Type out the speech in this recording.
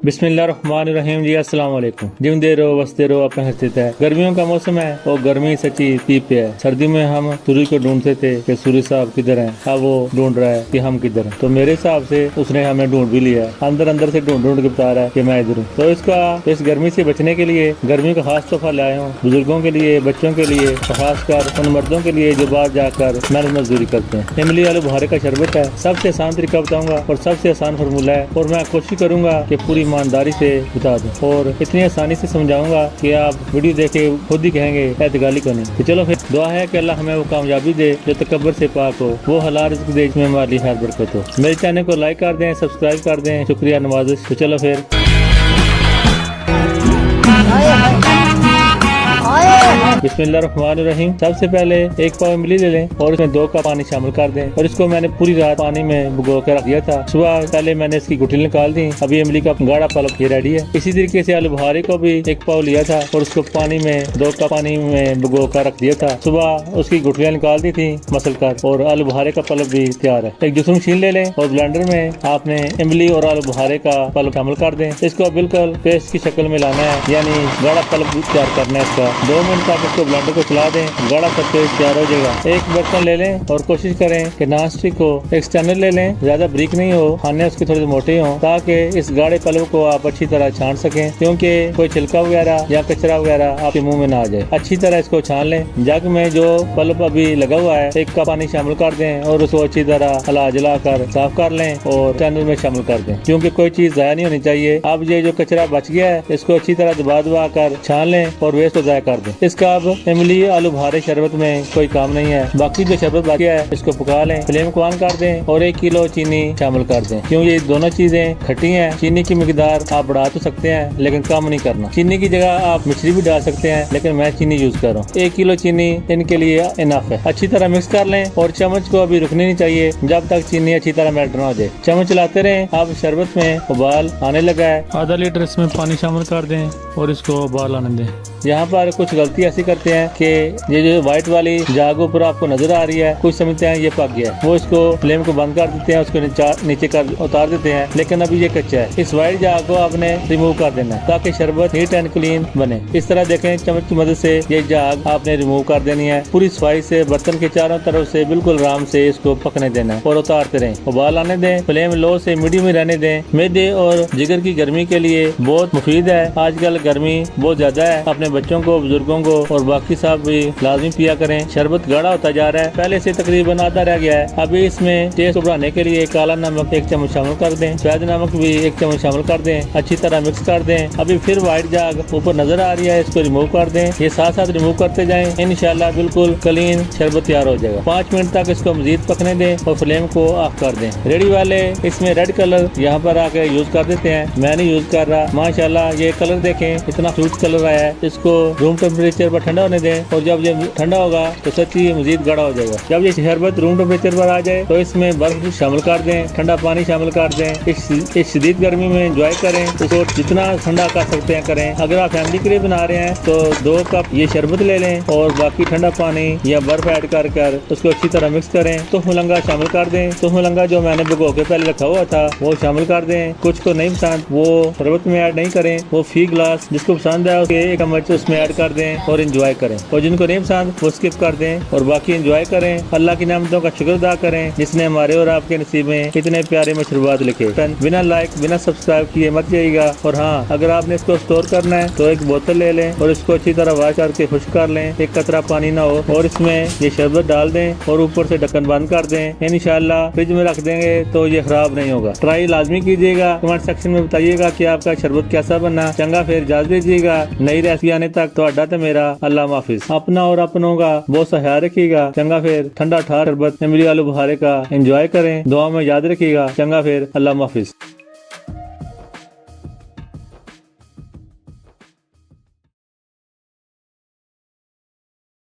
बिस्मिल्लाहिर्रहमानिर्रहीम जी अस्सलाम वालेकुम। जिंदे रहो बसते रहो अपने हंसते है। गर्मियों का मौसम है और गर्मी सच्ची पीप पे है। सर्दी में हम सूरज को ढूंढते थे कि सूरज साहब किधर हैं, अब वो ढूंढ रहा है कि हम किधर हैं। तो मेरे हिसाब से उसने हमें ढूंढ भी लिया है, अंदर अंदर से ढूंढ ढूंढ के बता रहा है कि मैं इधर हूँ। तो इस गर्मी से बचने के लिए गर्मी का खास तोहफा लाए हूँ बुजुर्गों के लिए, बच्चों के लिए, खासकर उन मर्दों के लिए जो बाहर जाकर मेहनत मजदूरी करते हैं। इमली आलू बुखारे का शरबत है। सबसे आसान तरीका बताऊंगा और सबसे आसान फार्मूला है और मैं कोशिश करूंगा कि पूरी ईमानदारी से बता दूं और इतनी आसानी से समझाऊंगा कि आप वीडियो देखे खुद ही कहेंगे एतगाली को नहीं। तो चलो फिर दुआ है कि अल्लाह हमें वो कामयाबी दे जो तकब्बर से पाक हो, वो हलाल रिज़्क़ दे जिसमें हमारी खैर बरकत हो। मेरे चैनल को लाइक कर दें, सब्सक्राइब कर दें, शुक्रिया नवाज़िश। तो चलो फिर बिस्मिल्लाहिर्रहमानिर्रहीम। सबसे पहले एक पाव इमली ले लें और इसमें 2 कप पानी शामिल कर दें और इसको मैंने पूरी रात पानी में भिगो कर रख दिया था। सुबह पहले मैंने इसकी गुठली निकाल दी। अभी इमली का गाढ़ा पल्प ये रेडी है। इसी तरीके से आलू बुखारे को भी 1 पाव लिया था और उसको पानी में 2 कप पानी में भिगो कर रख दिया था। सुबह उसकी गुठलियाँ निकाल दी थी मसल कर और आलू बुखारे का पल्प भी तैयार है। एक दूसरी मशीन ले लें और ब्लेंडर में आपने इमली और आलू बुखारे का पल्प शामिल कर दें। इसको बिल्कुल पेस्ट की शक्ल में लाना है, यानी गाढ़ा पल्प तैयार करना है। इसका 2 मिनट तक इसको ब्लेंडर को चला दें, गाढ़ा सा पेस्ट तैयार हो जाएगा। एक बर्तन ले लें और कोशिश करें कि नॉन स्टिक हो। एक स्टैंडर ले लें, ज्यादा ब्रिक नहीं हो, खाने उसके थोड़े मोटे हों ताकि इस गाढ़े पल्प को आप अच्छी तरह छान सकें, क्योंकि कोई छिलका वगैरह या कचरा वगैरह आपके मुंह में ना आ जाए। अच्छी तरह इसको छान लें। जग में जो पल्प अभी लगा हुआ है 1 कप पानी शामिल कर दें और उसको अच्छी तरह हला जला कर साफ कर लें और स्टैंडर में शामिल कर दें, क्योंकि कोई चीज ज़ाया नहीं होनी चाहिए। अब ये जो कचरा बच गया है इसको अच्छी तरह दबा दबा कर छान लें और वेस्ट को ज़ाया कर दें। इसका अब इमली आलू बुखारे शरबत में कोई काम नहीं है। बाकी जो शरबत बाकी है इसको पका लें, फ्लेम को ऑन कर दें और 1 किलो चीनी शामिल कर दें, क्योंकि ये दोनों चीजें खट्टी हैं। चीनी की मिकदार आप बढ़ा तो सकते हैं लेकिन कम नहीं करना। चीनी की जगह आप मिश्री भी डाल सकते हैं, लेकिन मैं चीनी यूज कर रहा हूँ। 1 किलो चीनी इनके लिए इनफ है। अच्छी तरह मिक्स कर लें और चम्मच को अभी रुकनी नहीं चाहिए जब तक चीनी अच्छी तरह मेल्ट ना हो जाए। चम्मच चलाते रहें। अब शरबत में उबाल आने लगा है। आधा लीटर इसमें पानी शामिल कर दें और इसको उबाल आने दें। यहाँ पर कुछ गलती ऐसी करते हैं कि ये जो व्हाइट वाली जाग ऊपर आपको नजर आ रही है, कुछ समझते हैं ये पक गया है, वो इसको फ्लेम को बंद कर देते हैं, उसको नीचे कर उतार देते हैं, लेकिन अभी ये कच्चा है। इस व्हाइट जाग को आपने रिमूव कर देना है ताकि शरबत नीट एंड क्लीन बने। इस तरह देखें, चम्मच की मदद से ये जाग आपने रिमूव कर देनी है। पूरी सफाई से बर्तन के चारों तरफ से बिल्कुल आराम से इसको पकने देना है और उतारते रहें। उबाल आने दें, फ्लेम लो से मीडियम में रहने दें। मैदे और जिगर की गर्मी के लिए बहुत मुफीद है। आजकल गर्मी बहुत ज्यादा है। अपने बच्चों को, बुजुर्गों को और बाकी साहब भी लाजमी पिया करें। शरबत गाढ़ा होता जा रहा है, पहले से तकरीबन आधा रह गया है। अभी इसमें टेस्ट बढ़ाने के लिए काला नमक 1 चम्मच शामिल कर दें, सफेद नमक भी 1 चम्मच शामिल कर दें, अच्छी तरह मिक्स कर दें। अभी फिर व्हाइट जाग ऊपर नजर आ रही है, इसको रिमूव कर दें। ये साथ साथ रिमूव करते जाएं, इंशाल्लाह बिल्कुल क्लीन शरबत तैयार हो जाएगा। 5 मिनट तक इसको मजीद पकने दें और फ्लेम को ऑफ कर दें। रेडी वाले इसमें रेड कलर यहाँ पर आके यूज कर देते हैं, मैं नहीं यूज कर रहा। माशाल्लाह ये कलर देखें, इतना फ्रूट कलर आया है। इसको रूम टेम्परेचर पर ठंडा होने दें और जब ये ठंडा होगा तो सच्ची मजीद गाढ़ा हो जाएगा। जब ये शरबत रूम टेम्परेचर पर आ जाए तो इसमें बर्फ शामिल कर दें, ठंडा पानी शामिल कर दें। इस शदीद गर्मी में एंजॉय करें, इसको जितना ठंडा कर सकते हैं करें। अगर आप फैमिली के लिए बना रहे हैं तो 2 कप ये शरबत ले लें और बाकी ठंडा पानी या बर्फ ऐड कर कर उसको अच्छी तरह मिक्स करें। तो मलंगा शामिल कर दें। तो मलंगा जो मैंने भिगो के पहले रखा हुआ था वो शामिल कर दें। कुछ को नहीं पसंद वो शरबत में ऐड नहीं करें, वो फी ग्लास जिसको पसंद है उसके 1 चम्मच उसमें ऐड कर दें और एंजॉय करें। और जिनको नहीं पसंद वो स्किप कर दें और बाकी एंजॉय करें। अल्लाह की नेमतों का शुक्र अदा करें जिसने हमारे और आपके नसीब में इतने प्यारे मशरूबात लिखे। बिना लाइक बिना सब्सक्राइब किए मत जाइएगा। और हाँ, अगर आपने इसको स्टोर करना है तो एक बोतल ले लें और इसको अच्छी तरह वॉश करके खुश्क कर लें, 1 कतरा पानी ना हो, और इसमें ये शरबत डाल दें और ऊपर से ढक्कन बंद कर दें। इंशाल्लाह फ्रिज में रख देंगे तो ये खराब नहीं होगा। ट्राई लाजमी कीजिएगा। कमेंट सेक्शन में बताइएगा कि आपका शरबत कैसा बना। चंगा फिर इजाजत दीजिएगा। नई रेसिपी आने तक तो अड्डा तो मेरा अल्लाह हाफिज। अपना और अपनों का बहुत सा ख्याल रखिएगा। चंगा फिर ठंडा ठा शरबत इमली आलू बुखारे का एंजॉय करें। दुआ में याद रखिएगा। चंगा फिर अल्लाह हाफिज।